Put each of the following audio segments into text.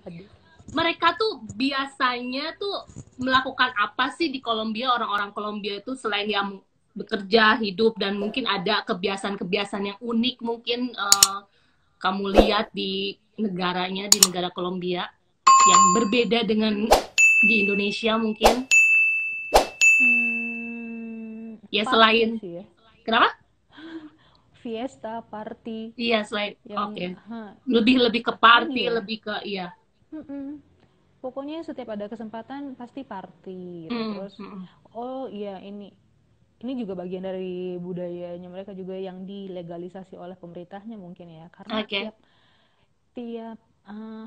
Aduh. Mereka tuh biasanya tuh melakukan apa sih di Kolombia, orang-orang Kolombia itu selain yang bekerja, hidup, dan mungkin ada kebiasaan-kebiasaan yang unik mungkin kamu lihat di negaranya, di negara Kolombia yang berbeda dengan di Indonesia mungkin. Ya Party selain, sih ya. kenapa? Fiesta, party Iya selain, oke. yang Lebih ke ini party, ya. lebih ke iya. Mm-mm. Pokoknya setiap ada kesempatan pasti party gitu. Hmm, Terus hmm, hmm. oh iya ini juga bagian dari budayanya mereka juga yang dilegalisasi oleh pemerintahnya mungkin ya. Karena Oke. tiap tiap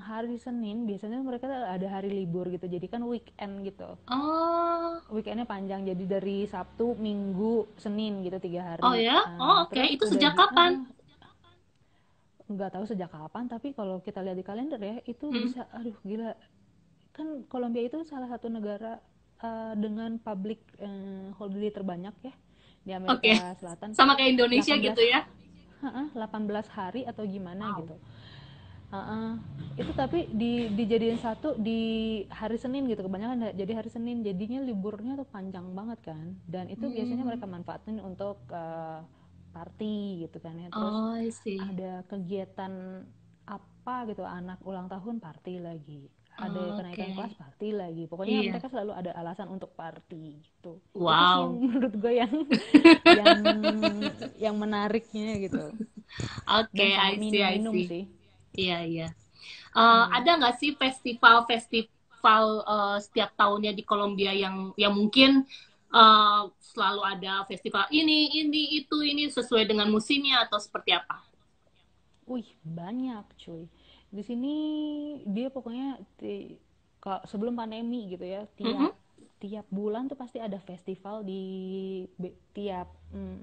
hari Senin biasanya mereka ada hari libur gitu. Jadi kan weekend gitu. Oh, Weekendnya panjang jadi dari Sabtu, Minggu, Senin gitu 3 hari. oh ya, oh oke. Terus Itu udah sejak kapan? nggak tahu sejak kapan tapi kalau kita lihat di kalender ya itu Hmm. bisa aduh gila kan Kolombia itu salah satu negara dengan public holiday terbanyak ya di Oke, Amerika Selatan sama kayak Indonesia 18 gitu ya? 18 hari atau gimana Wow. gitu. Itu tapi dijadiin satu di hari Senin gitu kebanyakan jadi hari Senin jadinya liburnya tuh panjang banget kan dan itu biasanya Hmm. mereka manfaatin untuk party gitu kan ya terus Oh, I see. ada kegiatan apa gitu anak ulang tahun party lagi ada Oke, kenaikan kelas party lagi pokoknya iya. mereka selalu ada alasan untuk party gitu itu sih yang Wow. menurut gue yang yang menariknya gitu Oke, dan sama I see, I minum-minum see. sih. Iya, iya. Hmm. Ada nggak sih festival-festival setiap tahunnya di Kolombia yang mungkin selalu ada festival ini sesuai dengan musimnya atau seperti apa? Wih, banyak cuy. Di sini dia pokoknya sebelum pandemi gitu ya, Mm-mm. tiap tiap bulan tuh pasti ada festival di tiap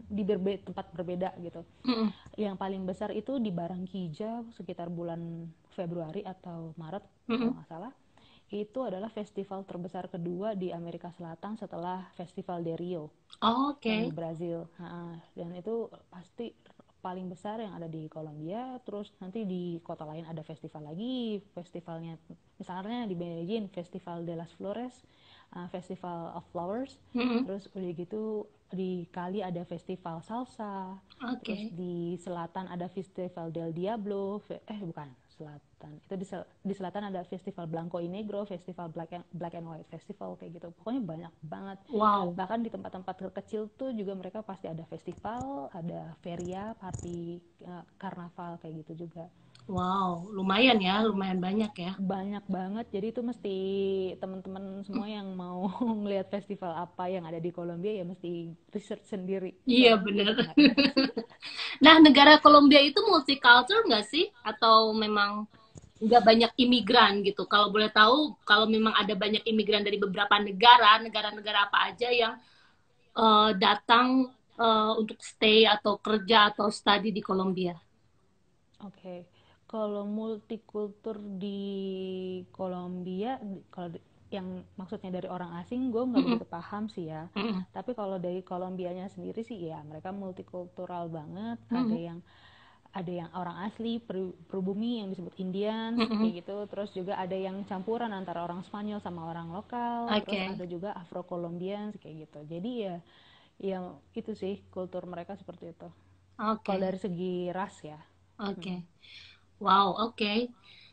di tempat berbeda gitu. Mm-mm. Yang paling besar itu di Barranquilla sekitar bulan Februari atau Maret kalau Mm-mm. nggak salah. Itu adalah festival terbesar kedua di Amerika Selatan setelah Festival de Rio yang di Oke. Brazil. Dan itu pasti paling besar yang ada di Kolombia. Terus nanti di kota lain ada festival lagi, festivalnya misalnya di Medellin Festival de las Flores, Festival of Flowers. Mm-mm. Terus udah gitu di Cali ada festival salsa. Terus Oke. di selatan ada festival del Diablo. Bukan selatan itu di selatan ada festival Blanco y Negro, festival Black and White Festival kayak gitu. Pokoknya banyak banget. Wow. Bahkan di tempat-tempat terkecil tuh juga mereka pasti ada festival, ada feria, party, karnaval kayak gitu juga. Wow, lumayan ya, lumayan banyak ya. Banyak banget. Jadi itu mesti teman-teman semua yang mau ngelihat festival apa yang ada di Kolombia ya mesti research sendiri. Iya Soalnya bener. nggak ada. Nah, negara Kolombia itu multicultural nggak sih? Atau memang nggak banyak imigran gitu? Kalau boleh tahu, kalau memang ada banyak imigran dari beberapa negara, negara-negara apa aja yang datang untuk stay atau kerja atau study di Kolombia? Oke, kalau multikultur di Kolombia, kalau yang maksudnya dari orang asing, gue nggak Mm-mm. begitu paham sih ya. Mm-mm. Tapi kalau dari Kolombianya sendiri sih, ya mereka multikultural banget. Mm-mm. Ada yang orang asli pribumi yang disebut Indians Mm-mm. kayak gitu. Terus juga ada yang campuran antara orang Spanyol sama orang lokal. Terus Oke, ada juga Afro Colombians kayak gitu. Jadi ya itu sih kultur mereka seperti itu. Kalau oke, dari segi ras ya. oke. Wow, oke.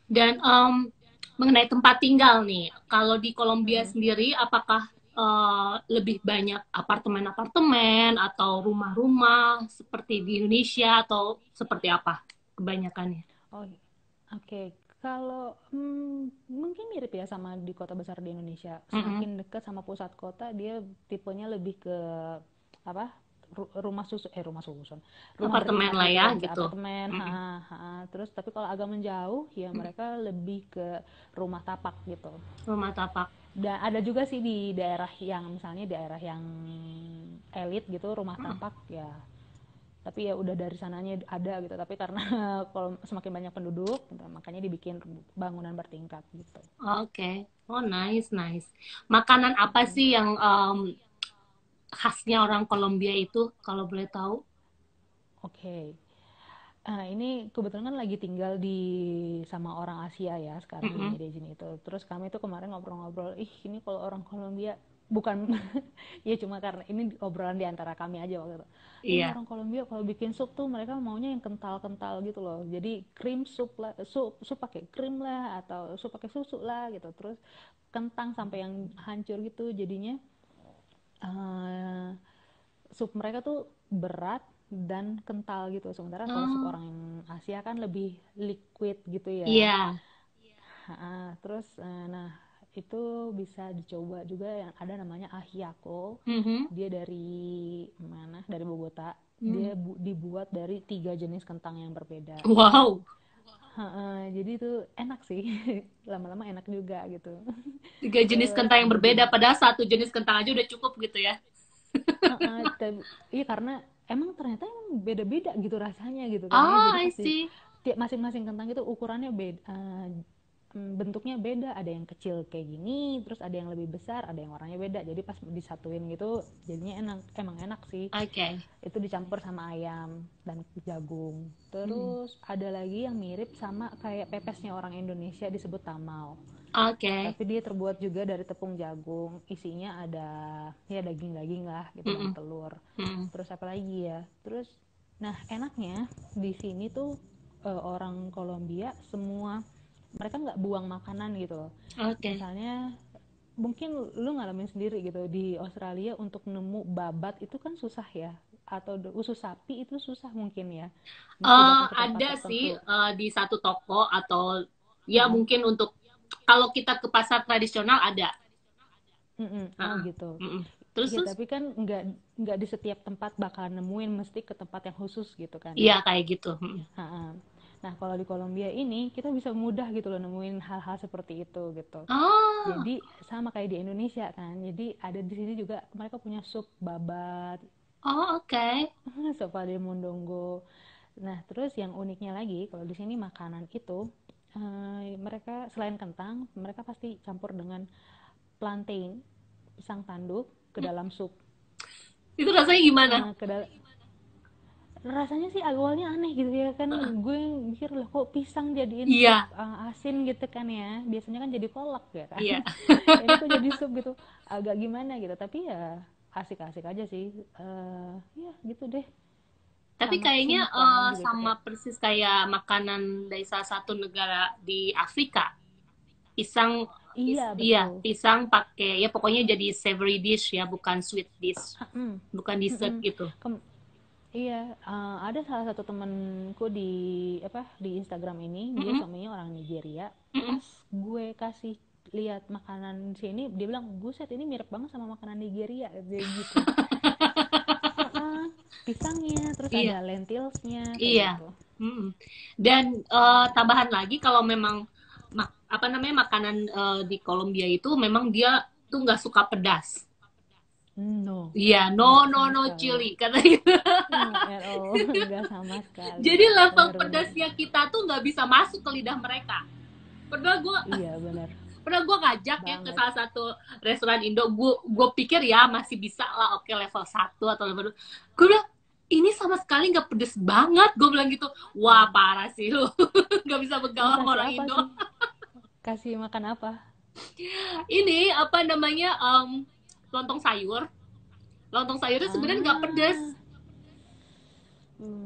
Dan mengenai tempat tinggal nih, kalau di Kolombia Mm-mm. sendiri, apakah lebih banyak apartemen-apartemen atau rumah-rumah seperti di Indonesia atau seperti apa kebanyakannya? Oh, oke. Okay. Kalau mungkin mirip ya sama di kota besar di Indonesia. Mm-mm. Semakin dekat sama pusat kota, dia tipenya lebih ke apa? Rumah susun. Rumah Apartemen beringat lah gitu ya, ya, masih gitu. apartemen. Mm-mm. Terus tapi kalau agak menjauh, ya mereka lebih ke rumah tapak gitu. Rumah tapak. Dan ada juga sih di daerah yang misalnya daerah yang elit gitu, rumah Mm-mm. tapak ya tapi ya udah dari sananya ada gitu tapi karena kalau semakin banyak penduduk gitu, makanya dibikin bangunan bertingkat gitu. Oke. Oh, nice, nice. Makanan apa sih yang khasnya orang Kolombia itu, kalau boleh tahu? Oke, Ini kebetulan kan lagi tinggal di sama orang Asia ya sekarang di Mm-mm. Medellin itu. Terus kami tuh kemarin ngobrol-ngobrol, ini kalau orang Kolombia bukan ya cuma karena ini obrolan di antara kami aja waktu itu. Ini Iya. orang Kolombia kalau bikin sup tuh mereka maunya yang kental-kental gitu loh. Jadi cream soup lah, sup pakai krim lah atau sup pakai susu lah gitu. Terus kentang sampai yang hancur gitu jadinya eh, sup mereka tuh berat dan kental gitu. Sementara kalau sup Oh, orang yang Asia kan lebih liquid gitu ya. iya. Terus nah itu bisa dicoba juga yang ada namanya ajiaco. Mhm. Dia dari mana? Dari Bogota. Hmm. Dia dibuat dari 3 jenis kentang yang berbeda. Wow. Jadi itu enak sih. Lama-lama enak juga gitu. 3 jenis Terus kentang yang ada berbeda, juga padahal 1 jenis kentang aja udah cukup gitu ya. iya karena emang ternyata emang beda-beda gitu rasanya gitu kan ya. Oh, Jadi I pasti see. tiap masing-masing kentang itu ukurannya beda, bentuknya beda, ada yang kecil kayak gini, terus ada yang lebih besar, ada yang warnanya beda. Jadi pas disatuin gitu jadinya enak, emang enak sih. Oke. Itu dicampur sama ayam dan jagung. Hmm. Terus ada lagi yang mirip sama kayak pepesnya orang Indonesia disebut tamal. Oke. Tapi dia terbuat juga dari tepung jagung, isinya ada ya daging-daging lah gitu dan Mm-mm. telur. Mm-mm. Terus apa lagi ya, terus nah enaknya di sini tuh orang Kolombia semua mereka nggak buang makanan gitu loh. Oke. Misalnya mungkin lu ngalamin sendiri gitu di Australia untuk nemu babat itu kan susah ya, atau usus sapi itu susah mungkin ya, mesti datang ke tempat Ada sih tertentu. di satu toko atau ya Mm-mm. mungkin untuk kalau kita ke pasar tradisional ada. Mm-mm. Oh Heeh. gitu. Mm-mm. Terus Iya terus tapi kan nggak di setiap tempat bakal nemuin, mesti ke tempat yang khusus gitu kan iya ya. kayak gitu. Mm. Ha-ha. Nah kalau di Kolombia ini kita bisa mudah gitu loh nemuin hal-hal seperti itu gitu. Oh. Jadi sama kayak di Indonesia kan. Jadi ada di sini juga mereka punya sup babat, Oh, oke. sopa de mondongo. Nah terus yang uniknya lagi kalau di sini makanan itu mereka selain kentang mereka pasti campur dengan plantain, pisang tanduk ke dalam sup. Itu rasanya gimana? Eh, ke dal- Rasanya sih awalnya aneh gitu ya kan, gue mikir lah kok pisang jadiin sup Iya, asin gitu kan ya, biasanya kan jadi kolak ya kan. iya. Ini kok jadi sup gitu, agak gimana gitu, tapi ya asik-asik aja sih. Ya gitu deh, Tapi sama kayaknya singkong juga itu sama kayak. persis kayak makanan dari salah satu negara di Afrika. Pisang, Iya iya, betul. pisang pakai ya pokoknya jadi savory dish ya, bukan sweet dish, Mm, bukan dessert mm-mm. gitu. Iya, ada salah satu temenku di apa di Instagram ini, dia Mm-mm. suaminya orang Nigeria. Mm-mm. Pas gue kasih lihat makanan sini, dia bilang, "Buset, ini mirip banget sama makanan Nigeria." Dia gitu. Heeh, pisangnya, terus Iya, ada lentilsnya kayak iya. gitu. Mm-mm. Dan tambahan lagi kalau memang apa namanya makanan di Kolombia itu memang dia tuh nggak suka pedas. No, Iya, no nggak no sama no sekali. chili katanya. No at all, nggak sama sekali. Jadi level Bener-bener. pedasnya kita tuh nggak bisa masuk ke lidah mereka. Pernah gue Iya bener pernah gue ngajak ya ke banget. salah satu restoran Indo, gue pikir ya masih bisa lah, oke level 1 atau level 2. Gue bilang ini sama sekali nggak pedes banget, gue bilang gitu. Wah Hmm. parah sih lu, nggak bisa Lu begawan sama kasih orang apa Indo. sih? Kasih makan apa? Ini apa namanya lontong sayur. Lontong sayurnya sebenarnya nggak pedes. Ah.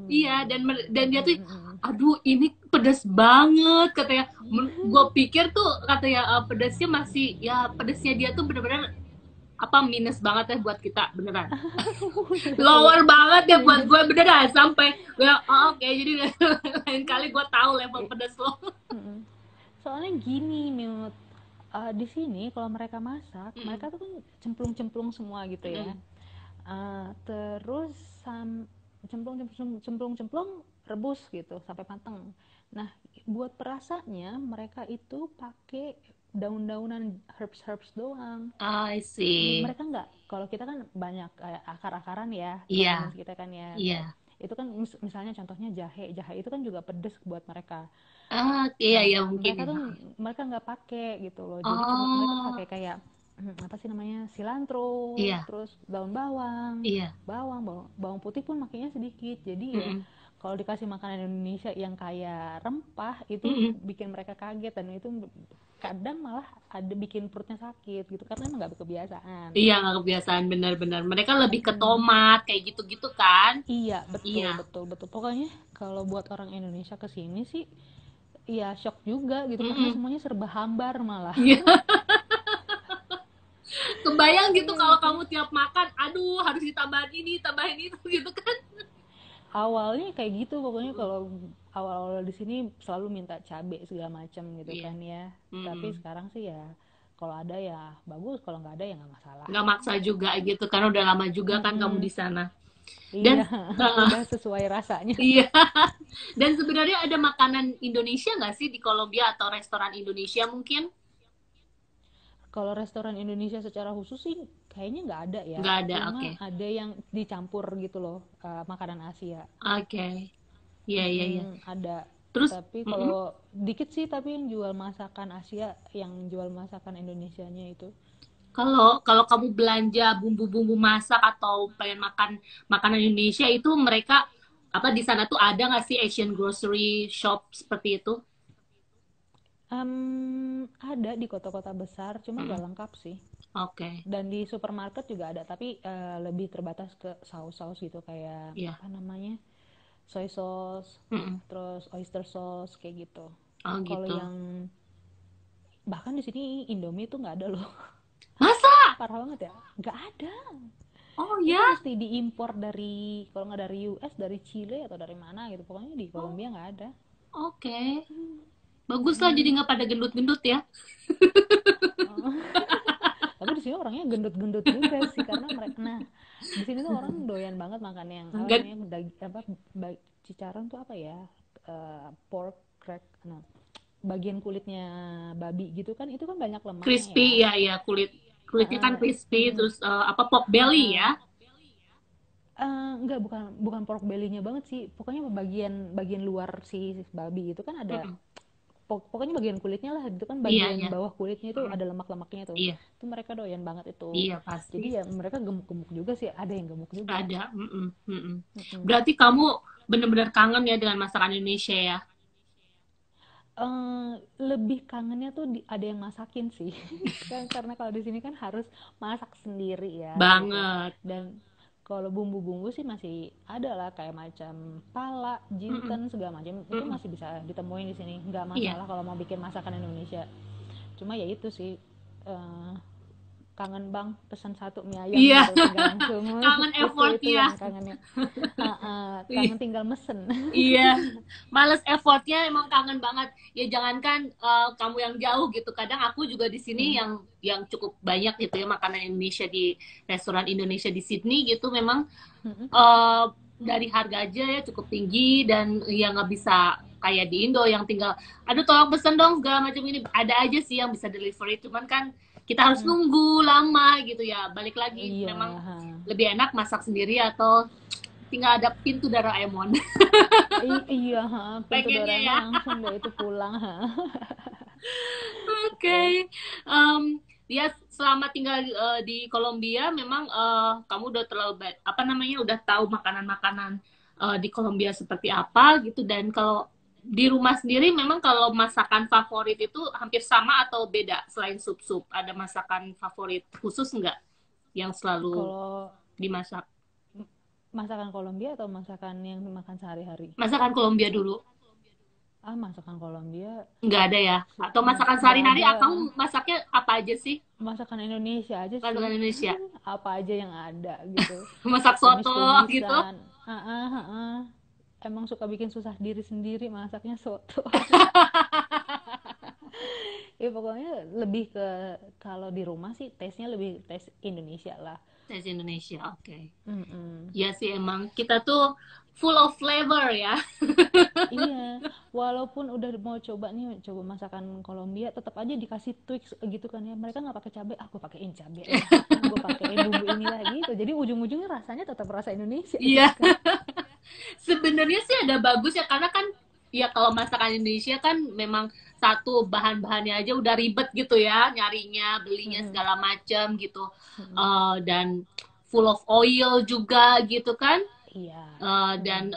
Iya, Hmm. dan dia tuh aduh ini pedas banget katanya. Gue pikir tuh katanya pedasnya masih ya, pedasnya dia tuh bener-bener apa minus banget ya buat kita beneran. Level Lower banget ya buat minus. gue beneran sampai gue oh, oke jadi lain kali gue tahu level pedas lo. Soalnya gini Miut, di sini kalau mereka masak Mm-mm. mereka tuh kan cemplung-cemplung semua gitu ya. Mm-mm. Terus cemplung-cemplung rebus gitu sampai mateng. Nah buat perasanya mereka itu pakai daun-daunan herbs doang. I see. Mereka nggak, kalau kita kan banyak kayak akar-akaran ya di Iya, Indonesia kita kan ya, kayak iya. itu kan misalnya contohnya jahe, jahe itu kan juga pedes buat mereka. Ah, iya Nah ya mungkin mereka ya. tuh mereka nggak pakai gitu loh, jadi mereka tuh Oh, pakai kayak apa sih namanya, cilantro, iya, terus daun bawang, iya. bawang putih pun makanya sedikit, jadi ya Mm-mm. kalau dikasih makanan Indonesia yang kayak rempah itu Mm-mm. bikin mereka kaget, dan itu kadang malah ada bikin perutnya sakit gitu karena emang nggak kebiasaan. Iya, nggak kebiasaan, benar-benar. Mereka lebih ke Mm-mm. tomat kayak gitu-gitu kan? Iya, betul, Iya. betul, betul. Pokoknya kalau buat orang Indonesia ke sini sih, iya shock juga gitu karena Mm-mm. semuanya serba hambar malah. Iya. Kebayang gitu Iya kalau gitu. kamu tiap makan, aduh harus ditambahin ini, tambahin itu gitu kan? Awalnya kayak gitu, pokoknya kalau awal-awal di sini selalu minta cabai segala macam gitu Iya. kan ya. Tapi Mm-mm. sekarang sih ya kalau ada ya bagus, kalau nggak ada ya nggak masalah. Nggak maksa juga gitu kan, udah lama juga kan kamu Mm-mm. di sana. Dan Iya, uh, udah sesuai rasanya. iya. Dan sebenarnya ada makanan Indonesia nggak sih di Kolombia atau restoran Indonesia mungkin? Kalau restoran Indonesia secara khusus sih kayaknya nggak ada ya. Nggak ada, oke. Cuma ada yang dicampur gitu loh, makanan Asia. Oke. Iya, iya, iya. Ada. Terus, Tapi mm-mm. kalau dikit sih, tapi yang jual masakan Asia, yang jual masakan Indonesianya itu. Kalau kalau kamu belanja bumbu-bumbu masak atau pengen makan makanan Indonesia itu mereka apa di sana tuh ada nggak sih Asian grocery shop seperti itu? Ada di kota-kota besar, cuma nggak Mm-mm. lengkap sih. Oke, Dan di supermarket juga ada, tapi lebih terbatas ke saus-saus gitu, kayak iya. apa namanya, soy sauce, Mm-mm. terus oyster sauce kayak gitu. Oh Kalau gitu. yang bahkan di sini Indomie itu nggak ada loh. Masa? Parah banget ya, nggak ada. Oh Itu ya. mesti diimpor dari, kalau nggak dari US, dari Chile atau dari mana gitu, pokoknya di Oh, Kolombia nggak ada. oke. Bagus lah jadi Mm-mm. nggak pada gendut-gendut ya. Oh. Tapi di sini orangnya gendut-gendut juga sih karena mereka, nah di sini tuh orang doyan banget makan yang apa Enggak namanya, apa, cicaran tuh apa ya, pork crack, nah bagian kulitnya babi gitu kan, itu kan banyak lemaknya crispy ya. ya ya kulitnya kan crispy Mm-mm. terus apa pork belly ya. Enggak, bukan pork belly-nya banget sih, pokoknya bagian bagian luar si babi itu kan ada, Mm-mm. pokoknya bagian kulitnya lah itu kan, Iya bagian iya. bawah kulitnya itu Mm-mm. ada lemak-lemaknya tuh. Iya Itu mereka doyan banget itu. iya pasti Jadi ya mereka gemuk-gemuk juga sih, ada yang gemuk juga. ada. Mm-mm. Mm-mm. Mm-mm. Berarti kamu benar-benar kangen ya dengan masakan Indonesia ya. Lebih kangennya tuh ada yang masakin sih. Kan karena kalau di sini kan harus masak sendiri ya gitu. Banget. Dan kalau bumbu-bumbu sih masih ada lah, kayak macam pala, Mm-mm. jinten segala macam itu Mm-mm. masih bisa ditemuin di sini. Nggak Iya masalah kalau mau bikin masakan Indonesia. Cuma ya itu sih, eh, kangen bang pesan satu mie ayam iya. gitu tinggal langsung. Kangen Itu effortnya. yang kangennya. Kangen tinggal mesen. Iya, males effortnya emang kangen banget. Ya jangankan kamu yang jauh gitu. Kadang aku juga di sini yang cukup banyak gitu ya makanan Indonesia di restoran Indonesia di Sydney gitu. Memang uh, dari harga aja ya cukup tinggi dan ya nggak bisa kayak di Indo yang tinggal, aduh tolong pesen dong segala macam ini. Ada aja sih yang bisa delivery, cuman kan kita harus nunggu lama gitu ya. Balik lagi, Iya. memang lebih enak masak sendiri atau tinggal ada pintu Doraemon. Iya, pintu Pengennya Doraemon ya. langsung deh itu pulang. Oke. Betul. Ya selama tinggal di Kolombia memang kamu udah terlalu apa namanya udah tahu makanan-makanan di Kolombia seperti apa gitu, dan kalau di rumah sendiri memang kalau masakan favorit itu hampir sama atau beda selain sup-sup, ada masakan favorit khusus nggak yang selalu Kalau dimasak? masakan Kolombia atau masakan yang makan sehari-hari? Masakan Kolombia dulu. Masakan Kolombia Nggak ada ya? Atau masakan nggak sehari-hari, ada. kamu masaknya apa aja sih? Masakan Indonesia aja Masakan sih. Indonesia. Apa aja yang ada gitu. Masak soto gitu. Tumis-tumisan. Emang suka bikin susah diri sendiri masaknya soto. Ya pokoknya lebih ke, kalau di rumah sih tesnya lebih tes Indonesia lah. Tes Indonesia, oke. Okay. Mm-mm. Ya sih emang kita tuh full of flavor ya. Iya, walaupun udah mau coba nih, coba masakan Kolombia, tetap aja dikasih tweaks gitu kan ya. Mereka nggak pakai cabai, aku pakein cabai lah. Gue pakein bumbu ini lah gitu. Jadi ujung-ujungnya rasanya tetap rasa Indonesia Iya. gitu kan. Sebenarnya sih ada bagus ya, karena kan ya kalau masakan Indonesia kan memang satu bahan-bahannya aja udah ribet gitu ya, nyarinya, belinya Mm-mm. segala macam gitu. Mm-mm. Dan full of oil juga gitu kan. Iya. Dan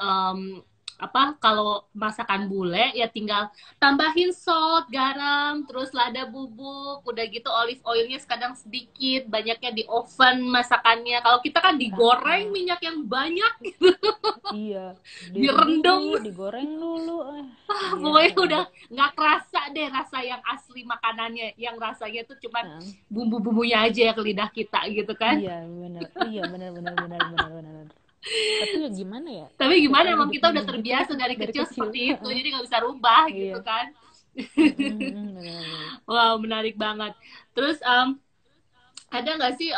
apa kalau masakan bule ya tinggal tambahin salt, garam, terus lada bubuk, udah gitu olive oilnya kadang sedikit, banyaknya di oven masakannya. Kalau kita kan digoreng minyak yang banyak, Iya, direbus dulu, direndam. digoreng dulu. Iya, Pokoknya udah ribet. nggak kerasa deh rasa yang asli makanannya, yang rasanya tuh cuman Heeh. bumbu-bumbunya aja ya ke lidah kita gitu kan. Iya, bener. Iya, bener, bener, bener, bener, bener. Tapi ya gimana ya? Tapi Kita gimana, emang hidup kita udah begitu terbiasa dari dari kecil kecil. seperti itu, jadi nggak bisa rubah gitu Iya. kan. Bener, bener. Wow, menarik banget. Terus ada nggak sih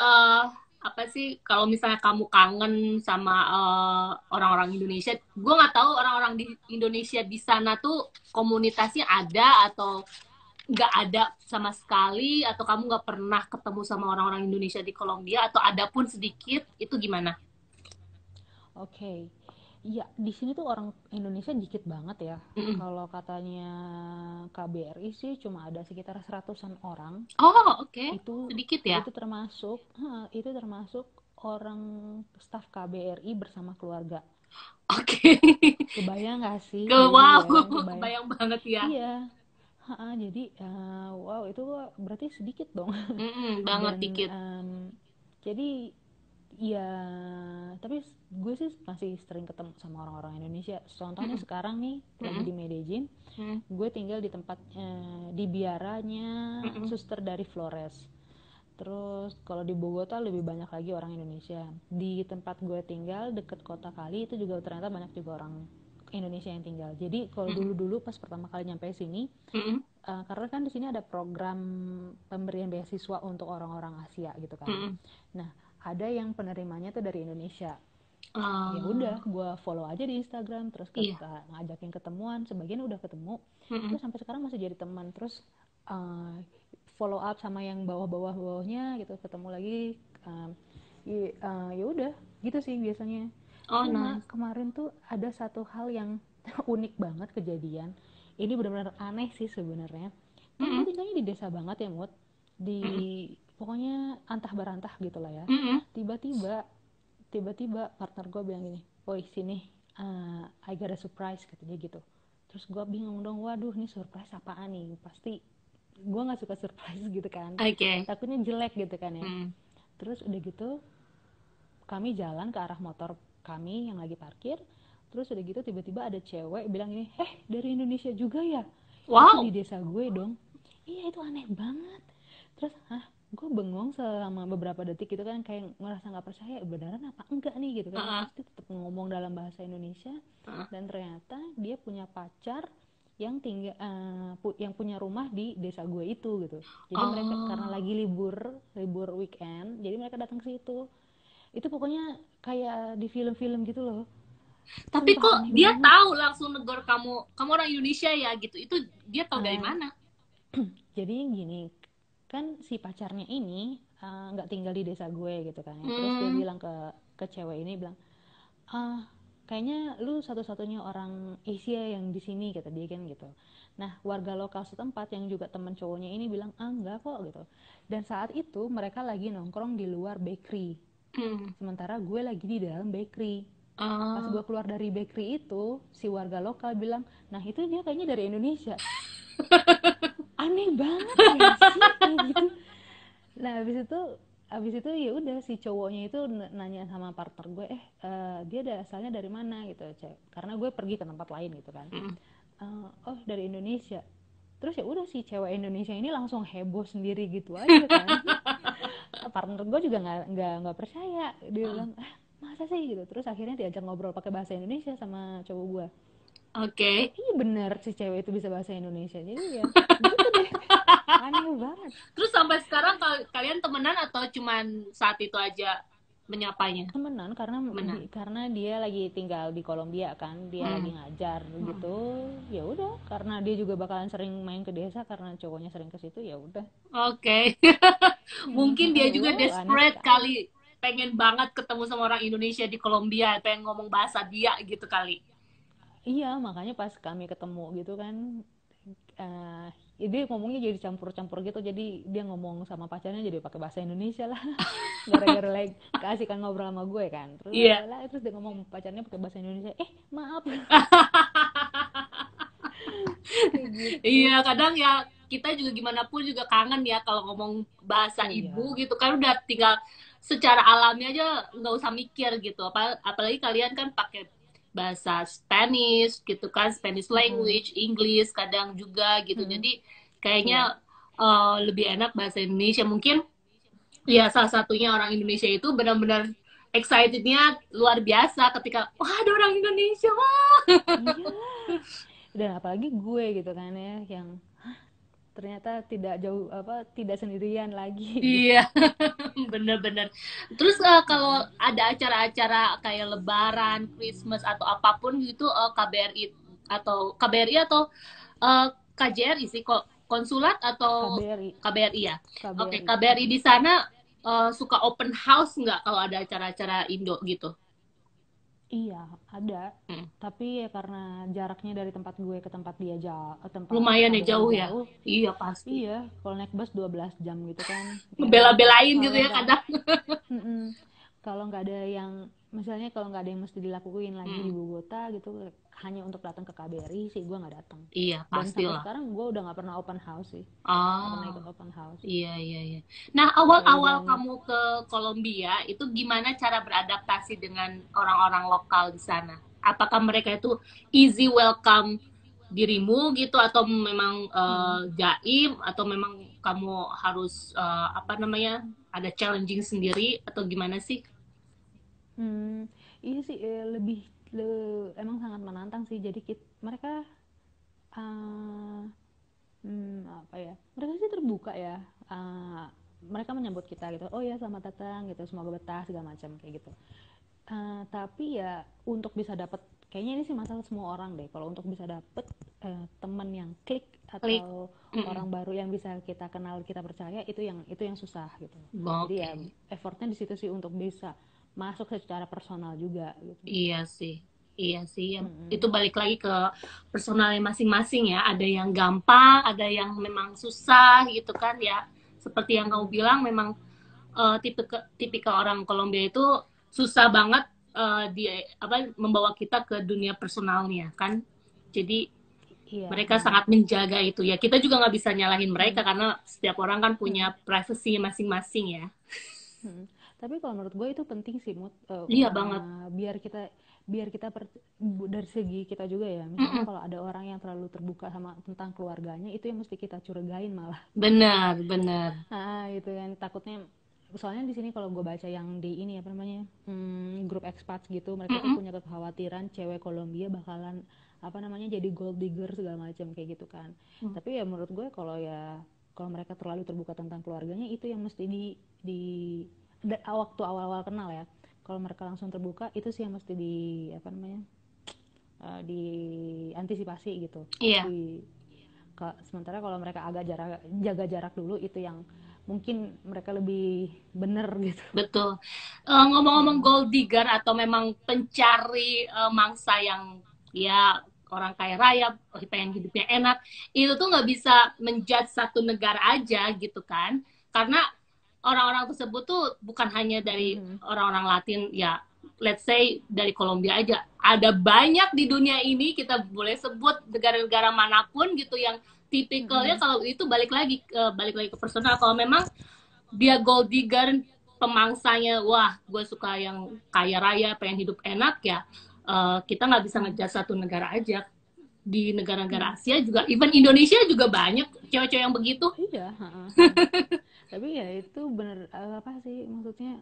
apa sih kalau misalnya kamu kangen sama orang-orang Indonesia? Gue nggak tahu orang-orang di Indonesia di sana tuh komunitasnya ada atau nggak ada sama sekali, atau kamu nggak pernah ketemu sama orang-orang Indonesia di Kolombia, atau ada pun sedikit, itu gimana? Oke. Iya, di sini tuh orang Indonesia dikit banget ya. Mm-mm. Kalau katanya KBRI sih cuma ada sekitar 100-an orang. Oh, oke. Itu Sedikit ya. itu termasuk orang staf KBRI bersama keluarga. Oke. Kebayang gak sih? Ke Jadi wow, ya, kebayang. kebayang banget ya. Iya, jadi wow itu berarti sedikit dong. Mm-mm, banget Dan dikit. jadi ya, tapi gue sih masih sering ketemu sama orang-orang Indonesia. Contohnya Mm-mm, sekarang nih lagi mm-mm, di Medellin, mm-mm, gue tinggal di tempat di biaranya mm-mm. suster dari Flores. Terus kalau di Bogota lebih banyak lagi orang Indonesia. Di tempat gue tinggal deket kota Kali itu juga ternyata banyak juga orang Indonesia yang tinggal. Jadi kalau Mm-mm, dulu-dulu pas pertama kali nyampe sini, mm-mm, karena kan di sini ada program pemberian beasiswa untuk orang-orang Asia gitu kan. mm-mm. Nah, ada yang penerimanya tuh dari Indonesia. Ya Ah, udah, gue follow aja di Instagram, terus iya. ngajakin ketemuan, sebagian udah ketemu, Mm-mm. terus sampai sekarang masih jadi teman, terus uh, follow up sama yang bawahnya gitu, ketemu lagi, um, ya udah gitu sih biasanya. Oh, Cuma nice. kemarin tuh ada satu hal yang unik banget kejadian. Ini benar-benar aneh sih sebenarnya. Kan gue Mm-mm, tinggalnya di desa banget ya, Mut, di mm-mm, pokoknya antah berantah gitu lah ya. mm-mm. tiba-tiba tiba-tiba partner gue bilang gini, woi sini, I got a surprise katanya gitu. Terus gue bingung dong, waduh nih surprise apaan nih, pasti gue nggak suka surprise gitu kan, Oke. takutnya jelek gitu kan ya. Mm. Terus udah gitu kami jalan ke arah motor kami yang lagi parkir, terus udah gitu tiba-tiba ada cewek bilang ini, dari Indonesia juga ya, itu di Wow. desa gue dong. Iya itu aneh banget. Terus gue bengong selama beberapa detik gitu kan, kayak ngerasa nggak percaya beneran apa enggak nih gitu kan. Uh-uh, Terus dia tetap ngomong dalam bahasa Indonesia, uh-uh. dan ternyata dia punya pacar yang tinggal yang punya rumah di desa gue itu gitu. Jadi mereka karena Oh. lagi libur weekend, jadi mereka datang ke situ. Itu pokoknya kayak di film-film gitu loh. Tapi Sumpah kok aneh dia banget. tahu langsung negor kamu, kamu orang Indonesia ya gitu. Itu dia tahu dari uh, mana? jadi gini, kan si pacarnya ini nggak tinggal di desa gue gitu kan ya. Terus dia Hmm. bilang ke cewek ini, bilang, kayaknya lu satu-satunya orang Asia yang di sini kata dia kan gitu. Nah warga lokal setempat yang juga teman cowoknya ini bilang, enggak kok gitu. Dan saat itu mereka lagi nongkrong di luar bakery, Hmm. sementara gue lagi di dalam bakery. Pas gue Oh. keluar dari bakery itu, si warga lokal bilang, nah itu dia kayaknya dari Indonesia. Aneh banget gak sih kayak gitu. Nah abis itu ya udah si cowoknya itu nanya sama partner gue, dia asalnya dari mana gitu, karena gue pergi ke tempat lain gitu kan. Hmm. Oh dari Indonesia. Terus ya udah si cewek Indonesia ini langsung heboh sendiri gitu aja kan. Partner gue juga nggak percaya, dia Uh. bilang, masa sih gitu. Terus akhirnya diajak ngobrol pakai bahasa Indonesia sama cowok gue. Oke. Iya bener si cewek itu bisa bahasa Indonesia, jadi ya gitu deh. Aneh banget. Terus sampai sekarang kalian temenan atau cuman saat itu aja menyapanya? Temenan karena Temenan. karena dia lagi tinggal di Kolombia kan, dia lagi Hmm. ngajar Hmm. gitu. Ya udah, karena dia juga bakalan sering main ke desa karena cowoknya sering ke situ, ya udah. Oke. Mungkin dia juga Wow, aneh desperate sekali. kali, pengen banget ketemu sama orang Indonesia di Kolombia, pengen ngomong bahasa dia gitu kali. Iya makanya pas kami ketemu gitu kan, dia ngomongnya jadi campur-campur gitu, jadi dia ngomong sama pacarnya jadi pakai bahasa Indonesia lah. Gara-gara lagi keasikan ngobrol sama gue kan, terus Iya. terus dia ngomong pacarnya pakai bahasa Indonesia, maaf. Kayak Iya, gitu. kadang ya kita juga gimana pun juga kangen ya kalau ngomong bahasa Oh ibu iya. gitu kan, udah tinggal secara alami aja nggak usah mikir gitu. Apalagi kalian kan pakai bahasa Spanish gitu kan, Spanish Mm-mm. language, English kadang juga gitu. Mm-mm. Jadi kayaknya Iya. lebih enak bahasa Indonesia. Mungkin ya salah satunya orang Indonesia itu benar-benar excitednya luar biasa ketika wah ada orang Indonesia, wah. Iyalah. Dan apalagi gue gitu kan ya, yang ternyata tidak jauh apa tidak sendirian lagi Iya, gitu. bener-bener. Terus kalau Mm-mm. ada acara-acara kayak Lebaran, Christmas atau apapun gitu, KBRI atau KJRI sih, kok konsulat atau KBRI. KBRI ya. Oke, KBRI. KBRI Mm-mm. di sana suka open house nggak kalau ada acara-acara Indo gitu? Iya, ada. Hmm. Tapi ya karena jaraknya dari tempat gue ke tempat dia jauh, tempat Lumayan ya KBRI jauh ya. jauh. Iya pasti. Iya, kalau naik bus 12 jam gitu kan. Ya Bela-belain gitu kalau ya nggak, kadang. kalau nggak ada yang, misalnya kalau nggak ada yang mesti dilakuin lagi di Hmm. Bogota gitu, hanya untuk datang ke KBRI sih gue nggak datang. Iya Dan sampai pastilah. sekarang gue udah nggak pernah open house sih, nggak pernah ikut Oh. open house. Iya, iya, iya. Nah, Ya awal-awal udah. kamu ke Kolombia, itu gimana cara beradaptasi dengan orang-orang lokal di sana? Apakah mereka itu easy welcome dirimu gitu, atau memang Hmm. jaim, atau memang kamu harus apa namanya, ada challenging sendiri, atau gimana sih? Iya sih, emang sangat menantang sih. Jadi mereka, eh, apa ya? Mereka sih terbuka ya. Eh, Mereka menyambut kita gitu. Oh ya, selamat datang gitu. Semoga betah segala macam kayak gitu. Tapi ya untuk bisa dapet, kayaknya ini sih masalah semua orang deh. Kalau untuk bisa dapet teman yang klik Klik. atau Mm-mm. orang baru yang bisa kita kenal, kita percaya, itu yang susah gitu. Jadi ya Oke. effortnya di situ sih untuk bisa masuk secara personal juga gitu. Iya sih, iya sih. Ya, itu Mm-mm. balik lagi ke personalnya masing-masing ya. Ada yang gampang, ada yang memang susah gitu kan ya. Seperti yang kamu Mm-mm. bilang, memang tipikal orang Kolombia itu susah banget di apa membawa kita ke dunia personalnya kan. Jadi Iya. mereka sangat menjaga itu ya. Kita juga nggak bisa nyalahin mereka Mm. karena setiap orang kan punya Mm-mm. privasi masing-masing ya. Mm-mm. Tapi kalau menurut gue itu penting sih, Iya banget. biar kita dari segi kita juga ya, misalnya Mm-mm. kalau ada orang yang terlalu terbuka sama tentang keluarganya, itu yang mesti kita curigain malah. Benar, benar. Itu kan takutnya. Soalnya di sini kalau gue baca yang di ini apa namanya, grup expats gitu, mereka tuh Mm-mm. punya kekhawatiran cewek Kolombia bakalan apa namanya jadi gold digger segala macam kayak gitu kan. Tapi ya menurut gue, kalau mereka terlalu terbuka tentang keluarganya, itu yang mesti di waktu awal-awal kenal ya. Kalau mereka langsung terbuka, itu sih yang mesti di apa namanya, diantisipasi gitu. Iya. Di Sementara kalau mereka agak jaga jarak dulu, itu yang mungkin mereka lebih bener gitu. Betul. Ngomong-ngomong gold digger atau memang pencari mangsa yang ya orang kaya raya, pengen hidupnya enak, itu tuh nggak bisa menjudge satu negara aja gitu kan. Karena orang-orang tersebut tuh bukan hanya dari Mhm. orang-orang Latin ya, let's say dari Kolombia aja. Ada banyak di dunia ini, kita boleh sebut negara-negara manapun gitu yang tipikalnya, Mhm. kalau itu balik lagi ke personal. Kalau memang dia gold digger, pemangsanya wah gue suka yang kaya raya pengen hidup enak ya, kita nggak bisa Mhm. ngejudge satu negara aja. Di negara-negara Mhm. Asia juga, even Indonesia juga banyak cewek-cewek yang begitu. Iya, heeh, heeh. Tapi ya itu bener, apa sih maksudnya,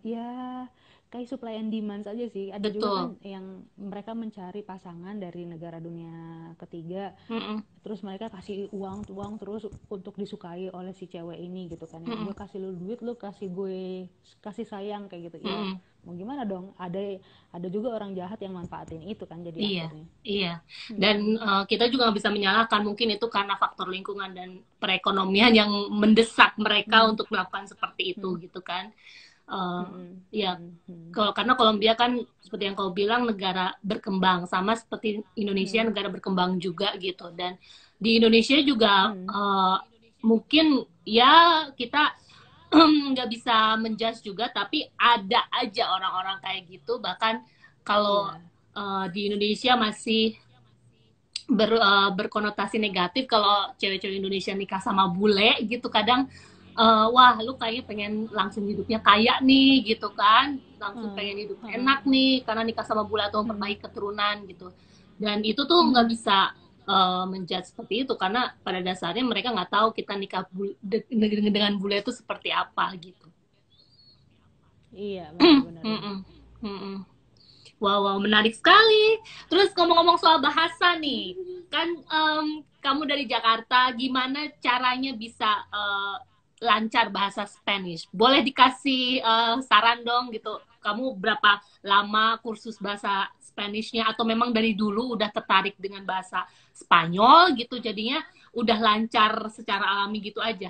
ya kayak supply and demand saja sih. Ada juga Betul. kan yang mereka mencari pasangan dari negara dunia ketiga, Mm-mm. terus mereka kasih uang uang terus untuk disukai oleh si cewek ini gitu kan ya. Mm-mm. Gue kasih lu duit, lu kasih sayang kayak gitu ya. Mm-mm. Mau gimana dong, ada juga orang jahat yang manfaatin itu kan jadi Iya, akhirnya. iya. Dan Mm-mm. kita juga nggak bisa menyalahkan, mungkin itu karena faktor lingkungan dan perekonomian yang mendesak mereka Mm. untuk melakukan seperti itu Mm. gitu kan. Eh, Mm. ya, Mm. Mm. karena Kolombia kan seperti yang kau bilang negara berkembang, sama seperti Indonesia Mm. negara berkembang juga gitu. Dan di Indonesia juga mungkin ya kita nggak bisa menjudge juga, tapi ada aja orang-orang kayak gitu. Bahkan kalau di Indonesia masih berkonotasi negatif kalau cewek-cewek Indonesia nikah sama bule gitu, kadang wah lu kayaknya pengen langsung hidupnya kaya nih gitu kan, langsung pengen hidup enak nih karena nikah sama bule atau memperbaiki keturunan gitu. Dan itu tuh nggak bisa menjudge seperti itu, karena pada dasarnya mereka nggak tahu kita nikah dengan bule itu seperti apa gitu. Iya, benar-benar. Wow, menarik sekali. Terus ngomong-ngomong soal bahasa nih, kan kamu dari Jakarta, gimana caranya bisa lancar bahasa Spanish? Boleh dikasih saran dong gitu. Kamu berapa lama kursus bahasa Spanish-nya, atau memang dari dulu udah tertarik dengan bahasa Spanyol gitu, jadinya udah lancar secara alami gitu aja?